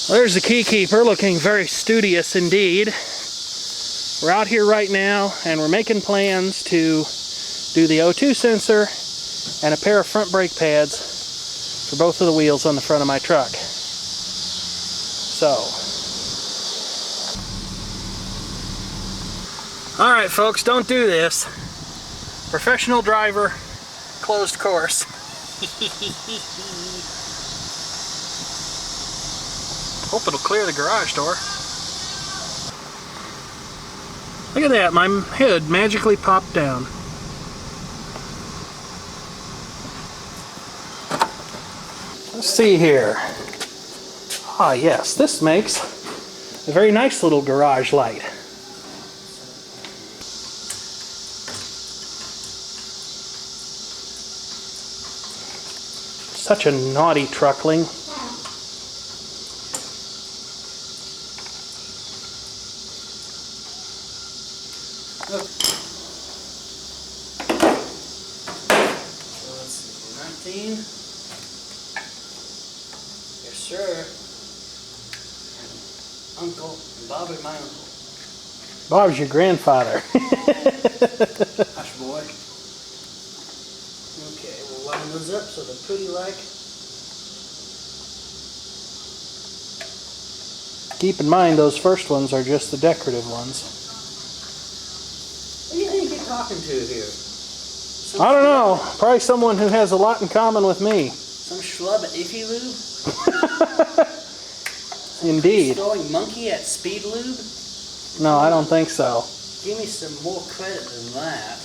Well, there's the Keykeeper looking very studious indeed. We're out here right now and we're making plans to do the O2 sensor and a pair of front brake pads for both of the wheels on the front of my truck. So, alright folks, don't do this. Professional driver, closed course. Hope it'll clear the garage door. Look at that, my head magically popped down. Let's see here. Ah yes, this makes a very nice little garage light. Such a naughty truckling. Look. So let's see, 19. Yes, sir. And Uncle, and Bob is my uncle. Bob's your grandfather. Hush, boy. Okay, we'll line those up so they're pretty like. Keep in mind, those first ones are just the decorative ones. Who do you think you're talking to here? I don't know. Probably someone who has a lot in common with me. Some schlub at Iffy Lube? Indeed. Throwing monkey at Speed Lube? No, I don't think so. Give me some more credit than that.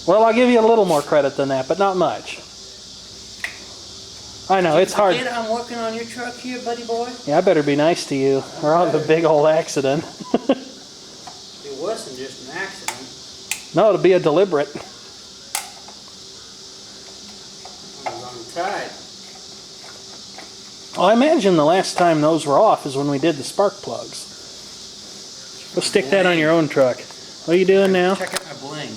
Well, I'll give you a little more credit than that, but not much. I know, it's hard. I'm working on your truck here, buddy boy? Yeah, I better be nice to you, or I'll have a big old accident. It wasn't just an accident. No, it'll be a deliberate. I was untied. Well, I imagine the last time those were off is when we did the spark plugs. Go stick that on your own truck. What are you doing now? Check out my bling.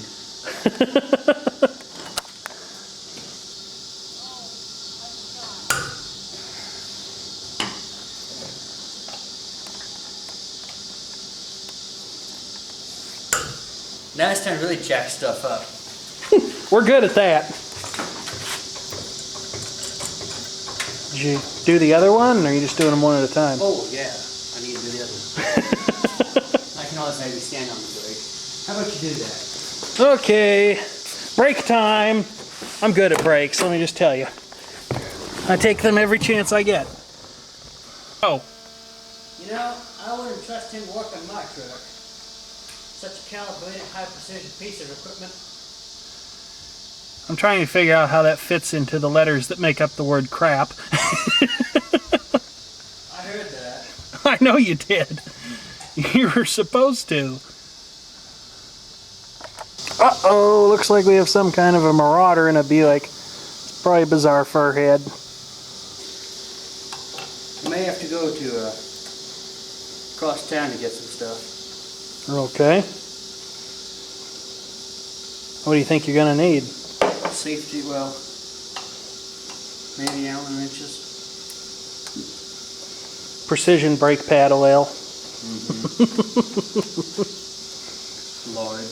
Now it's time to really jack stuff up. We're good at that. Did you do the other one, or are you just doing them one at a time? Oh, yeah. I need to do the other one. I can always maybe stand on the brake. How about you do that? Okay. Brake time. I'm good at brakes, let me just tell you. I take them every chance I get. Oh. You know, I wouldn't trust him to work on my truck. Such a calibrated, high-precision piece of equipment. I'm trying to figure out how that fits into the letters that make up the word crap. I heard that. I know you did. You were supposed to. Uh-oh, looks like we have some kind of a marauder in a Buick. It's probably a bizarre fur head. You may have to go to across town to get some stuff. Okay. What do you think you're going to need? Safety, well, maybe Allen wrenches. Precision brake pad oil. Mm-hmm. Lard.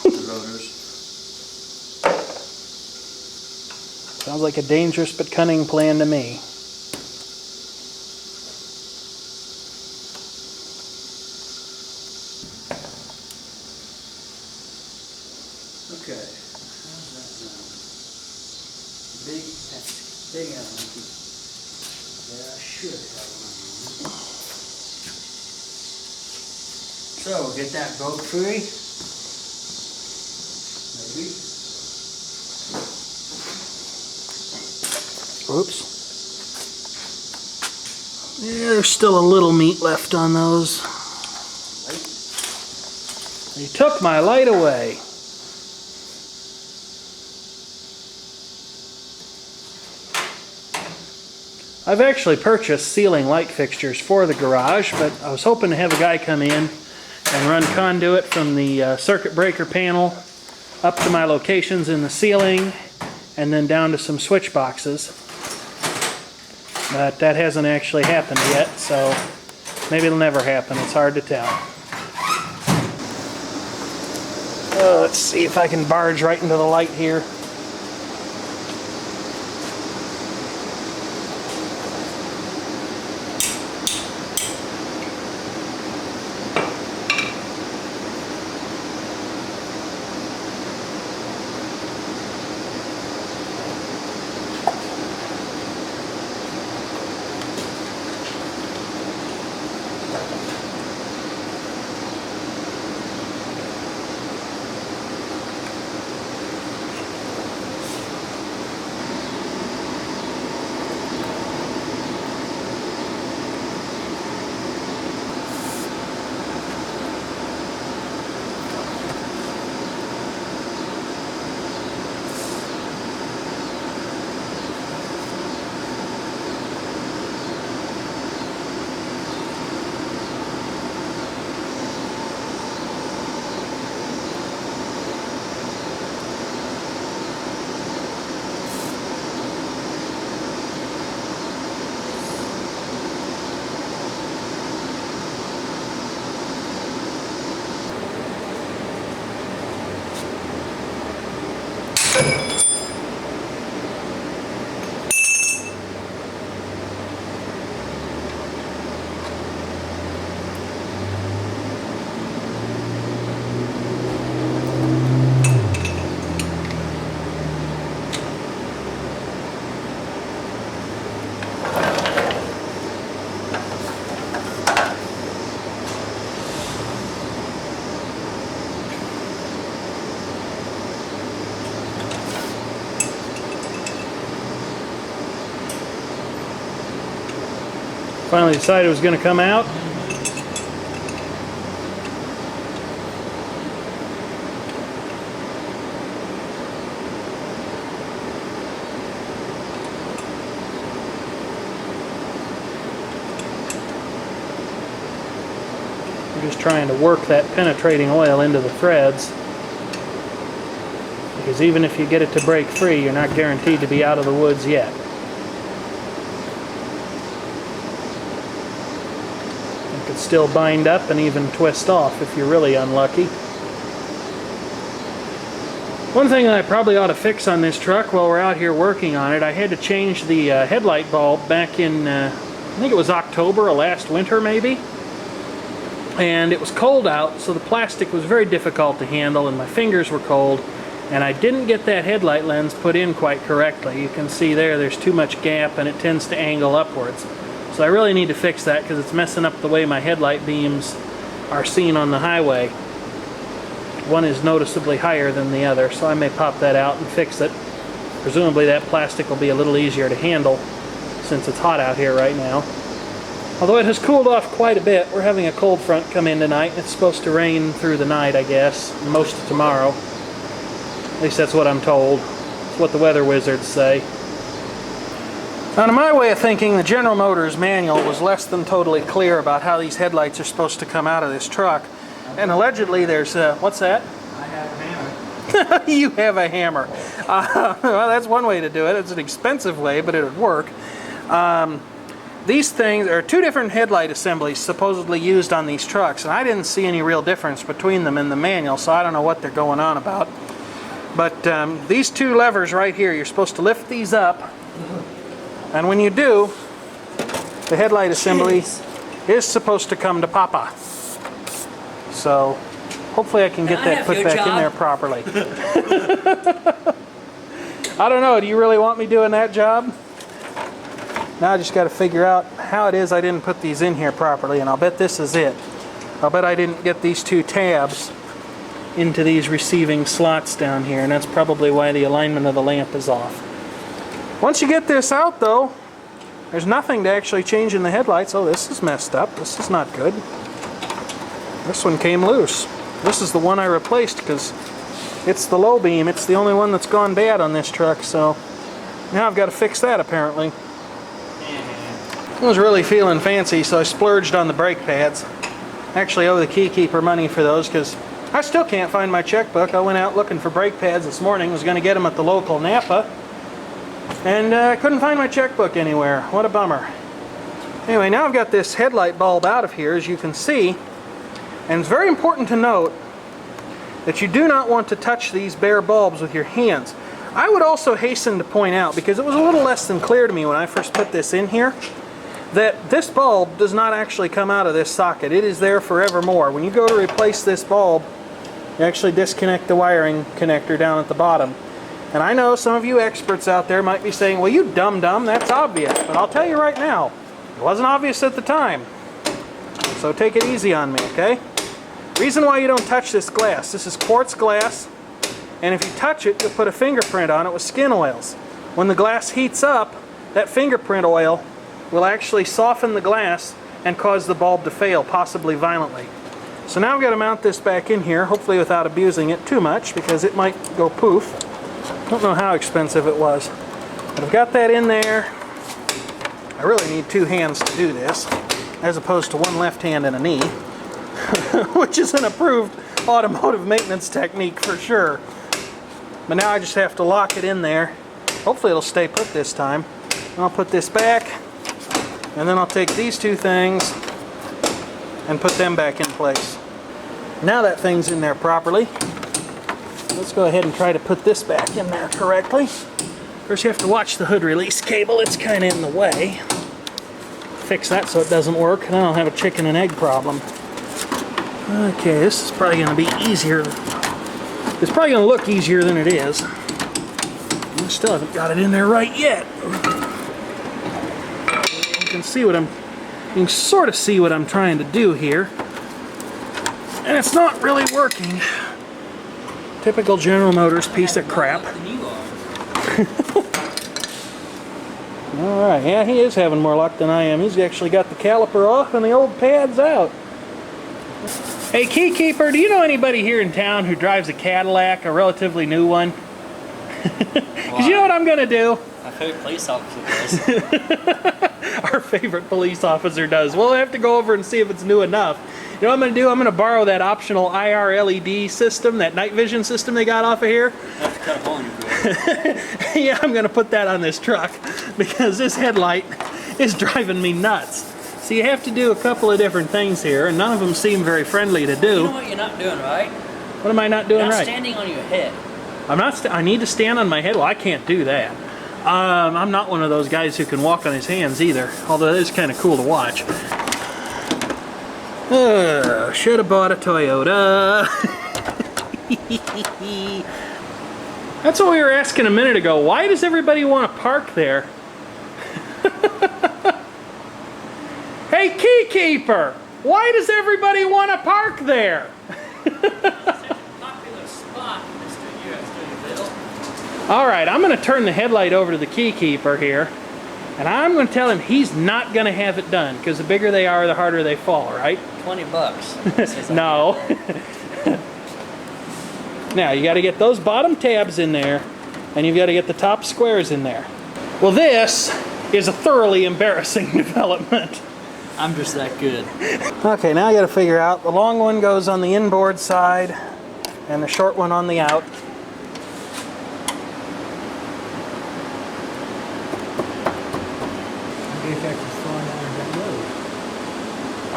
The rotors. Sounds like a dangerous but cunning plan to me. Okay. How's that now? Big, that's big Allen. Yeah, I should have one. So, get that bolt free. Maybe. Oops. Yeah, there's still a little meat left on those. You took my light away. I've actually purchased ceiling light fixtures for the garage, but I was hoping to have a guy come in and run conduit from the circuit breaker panel up to my locations in the ceiling and then down to some switch boxes. But that hasn't actually happened yet, so maybe it'll never happen. It's hard to tell. Let's see if I can barge right into the light here. Finally decided it was going to come out. I'm just trying to work that penetrating oil into the threads, because even if you get it to break free, you're not guaranteed to be out of the woods yet. Still bind up and even twist off if you're really unlucky. One thing that I probably ought to fix on this truck while we're out here working on it, I had to change the headlight bulb back in, I think it was October or last winter maybe. And it was cold out, so the plastic was very difficult to handle and my fingers were cold. And I didn't get that headlight lens put in quite correctly. You can see there's too much gap and it tends to angle upwards. So I really need to fix that because it's messing up the way my headlight beams are seen on the highway. One is noticeably higher than the other, so I may pop that out and fix it. Presumably that plastic will be a little easier to handle since it's hot out here right now. Although it has cooled off quite a bit. We're having a cold front come in tonight and it's supposed to rain through the night, I guess, most of tomorrow. At least that's what I'm told. It's what the weather wizards say. Now, to my way of thinking, the General Motors manual was less than totally clear about how these headlights are supposed to come out of this truck. And allegedly there's, what's that? I have a hammer. You have a hammer. Well, that's one way to do it. It's an expensive way, but it would work. These things are two different headlight assemblies supposedly used on these trucks, and I didn't see any real difference between them in the manual, so I don't know what they're going on about. But these two levers right here, you're supposed to lift these up. And when you do, the headlight assembly is supposed to come to Papa. So hopefully I can get that put back in there properly. I don't know, do you really want me doing that job? Now I just got to figure out how it is I didn't put these in here properly, and I'll bet this is it. I'll bet I didn't get these two tabs into these receiving slots down here, and that's probably why the alignment of the lamp is off. Once you get this out though, there's nothing to actually change in the headlights. Oh, this is messed up. This is not good. This one came loose. This is the one I replaced because it's the low beam. It's the only one that's gone bad on this truck, so now I've got to fix that apparently. I was really feeling fancy, so I splurged on the brake pads. Actually owe the Keykeeper money for those because I still can't find my checkbook. I went out looking for brake pads this morning. Was going to get them at the local Napa. And I couldn't find my checkbook anywhere. What a bummer. Anyway, now I've got this headlight bulb out of here, as you can see. And it's very important to note that you do not want to touch these bare bulbs with your hands. I would also hasten to point out, because it was a little less than clear to me when I first put this in here, that this bulb does not actually come out of this socket. It is there forevermore. When you go to replace this bulb, you actually disconnect the wiring connector down at the bottom. And I know some of you experts out there might be saying, well, you dum-dum, that's obvious. But I'll tell you right now, it wasn't obvious at the time. So take it easy on me, okay? Reason why you don't touch this glass. This is quartz glass, and if you touch it, you'll put a fingerprint on it with skin oils. When the glass heats up, that fingerprint oil will actually soften the glass and cause the bulb to fail, possibly violently. So now I've got to mount this back in here, hopefully without abusing it too much, because it might go poof. Don't know how expensive it was. But I've got that in there. I really need two hands to do this, as opposed to one left hand and a knee, which is an approved automotive maintenance technique for sure. But now I just have to lock it in there. Hopefully it'll stay put this time. And I'll put this back, and then I'll take these two things and put them back in place. Now that thing's in there properly, let's go ahead and try to put this back in there correctly. First you have to watch the hood release cable. It's kind of in the way. Fix that so it doesn't work, and then I'll have a chicken and egg problem. Okay, this is probably going to be easier. It's probably going to look easier than it is. I still haven't got it in there right yet. You can see what you can sort of see what I'm trying to do here. And it's not really working. Typical General Motors piece of crap. Alright, yeah, he is having more luck than I am. He's actually got the caliper off and the old pad's out. Hey, Keykeeper, do you know anybody here in town who drives a Cadillac, a relatively new one? Because you know what I'm going to do? My favorite police officer does. Our favorite police officer does. We'll have to go over and see if it's new enough. You know what I'm going to do? I'm going to borrow that optional IR LED system, that night vision system they got off of here. I have to cut a hole in your grill. Yeah, I'm going to put that on this truck because this headlight is driving me nuts. So you have to do a couple of different things here, and none of them seem very friendly to do. You know what you're not doing right? What am I not doing You're not right? standing on your head. I'm not. I need to stand on my head. Well, I can't do that. I'm not one of those guys who can walk on his hands either. Although it is kind of cool to watch. Should have bought a Toyota. That's what we were asking a minute ago. Why does everybody want to park there? Hey, Keykeeper! Why does everybody want to park there? Alright, I'm going to turn the headlight over to the Keykeeper here. And I'm going to tell him he's not going to have it done. Because the bigger they are, the harder they fall, right? $20. No. Now, you got to get those bottom tabs in there. And you've got to get the top squares in there. Well, this is a thoroughly embarrassing development. I'm just that good. Okay, now I got to figure out. The long one goes on the inboard side. And the short one on the out.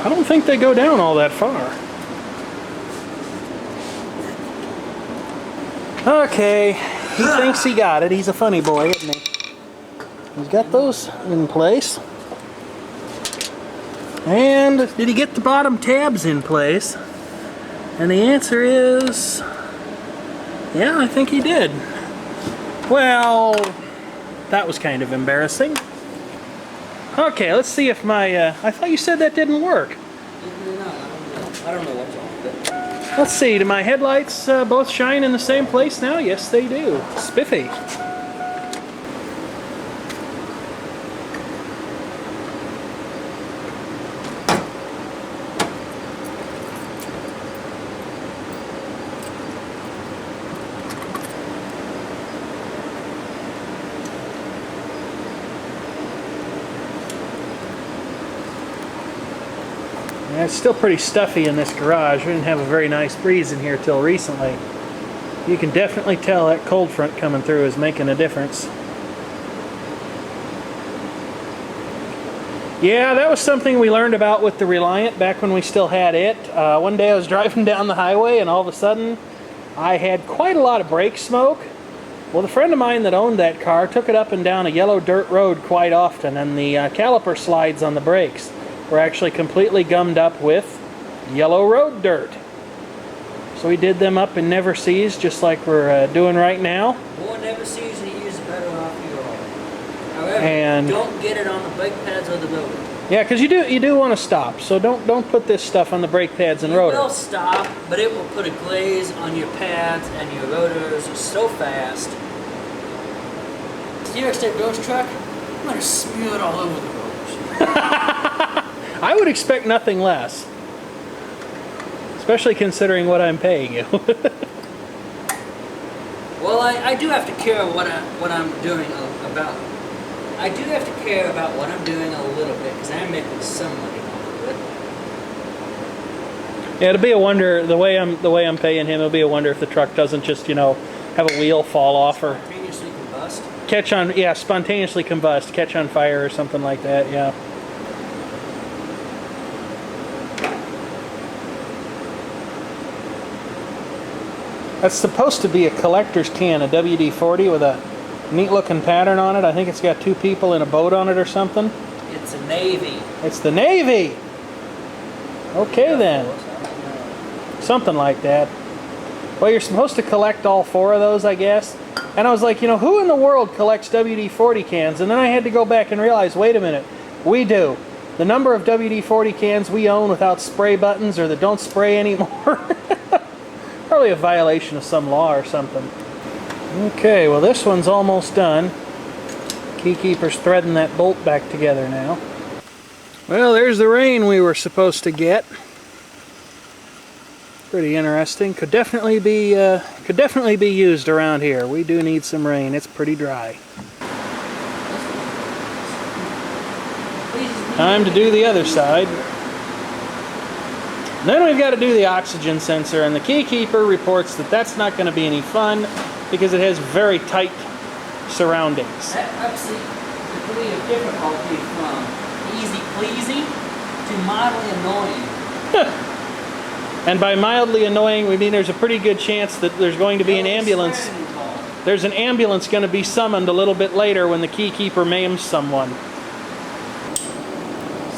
I don't think they go down all that far. Okay, he thinks he got it. He's a funny boy, isn't he? He's got those in place. And did he get the bottom tabs in place? And the answer is, yeah, I think he did. Well, that was kind of embarrassing. Okay, let's see if my, I thought you said that didn't work. I don't know what's wrong with it. Let's see, do my headlights both shine in the same place now? Yes, they do. Spiffy. Yeah, it's still pretty stuffy in this garage. We didn't have a very nice breeze in here till recently. You can definitely tell that cold front coming through is making a difference. Yeah, that was something we learned about with the Reliant back when we still had it. One day I was driving down the highway and all of a sudden I had quite a lot of brake smoke. Well, the friend of mine that owned that car took it up and down a yellow dirt road quite often, and the caliper slides on the brakes were actually completely gummed up with yellow road dirt. So we did them up in Never Seas, just like we're doing right now. More Never Seas and you use the better off you are. However, And don't get it on the brake pads or the rotor. yeah, because you do want to stop, so don't put this stuff on the brake pads and rotor. It will stop, but it will put a glaze on your pads and your rotors so fast. The next ghost truck, I'm going to smear it all over the rotors. I would expect nothing less. Especially considering what I'm paying you. Well, I do have to care what I'm doing about. I do have to care about what I'm doing a little bit because I'm making some money off of it. Yeah, it'll be a wonder the way I'm paying him. It'll be a wonder if the truck doesn't just have a wheel fall off or Spontaneously combust. catch on. Yeah, spontaneously combust, catch on fire or something like that. Yeah. That's supposed to be a collector's can, a WD-40 with a neat looking pattern on it. I think it's got 2 people in a boat on it or something. It's a Navy. It's the Navy! Okay then. Something like that. Well, you're supposed to collect all 4 of those, I guess. And I was like, who in the world collects WD-40 cans? And then I had to go back and realize, wait a minute, we do. The number of WD-40 cans we own without spray buttons or that don't spray anymore. Probably a violation of some law or something. Okay, well this one's almost done. Keykeeper's threading that bolt back together now. Well, there's the rain we were supposed to get. Pretty interesting. Could definitely be used around here. We do need some rain. It's pretty dry. Time to do the other side. Then we've got to do the oxygen sensor, and the Keykeeper reports that that's not going to be any fun because it has very tight surroundings. That actually degree of difficulty from easy pleasing to mildly annoying. And by mildly annoying, we mean there's a pretty good chance that there's going to be an ambulance. There's an ambulance going to be summoned a little bit later when the Keykeeper maims someone. So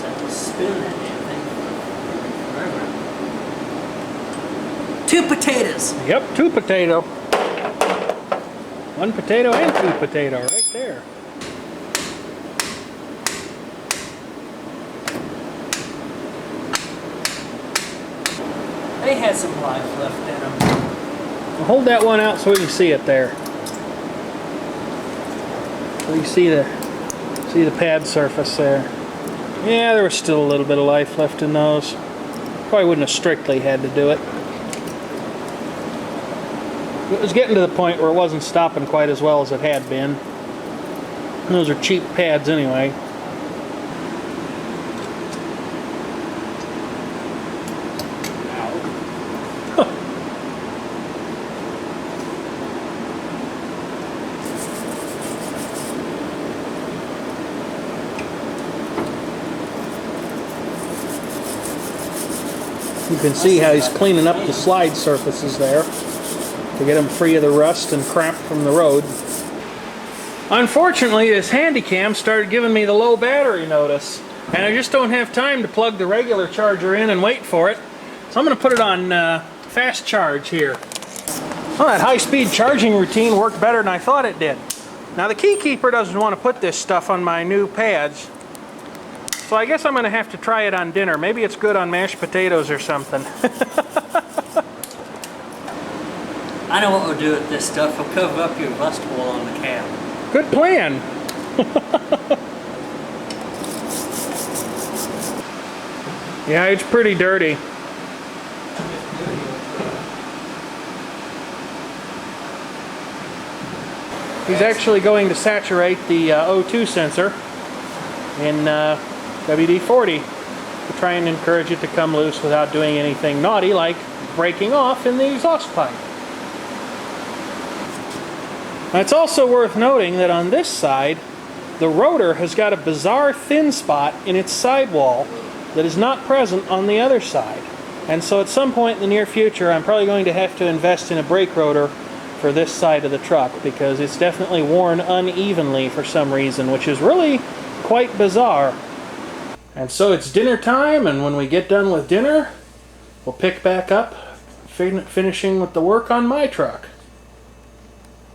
I have to spin that damn thing forever. 2 potatoes. Yep, 2 potato. 1 potato and 2 potato right there. They had some life left in them. Well, hold that one out so we can see it there. So you see the pad surface there. Yeah, there was still a little bit of life left in those. Probably wouldn't have strictly had to do it. It was getting to the point where it wasn't stopping quite as well as it had been. And those are cheap pads anyway. You can see how he's cleaning up the slide surfaces there to get them free of the rust and crap from the road. Unfortunately, this Handycam started giving me the low battery notice, and I just don't have time to plug the regular charger in and wait for it. So I'm going to put it on fast charge here. Well, that high-speed charging routine worked better than I thought it did. Now the Keykeeper doesn't want to put this stuff on my new pads, so I guess I'm going to have to try it on dinner. Maybe it's good on mashed potatoes or something. I know what we'll do with this stuff. We'll cover up your rust hole on the cab. Good plan. Yeah, it's pretty dirty. He's actually going to saturate the O2 sensor in WD-40 to try and encourage it to come loose without doing anything naughty like breaking off in the exhaust pipe. Now, it's also worth noting that on this side, the rotor has got a bizarre thin spot in its sidewall that is not present on the other side. And so at some point in the near future, I'm probably going to have to invest in a brake rotor for this side of the truck, because it's definitely worn unevenly for some reason, which is really quite bizarre. And so it's dinner time, and when we get done with dinner, we'll pick back up, finishing with the work on my truck.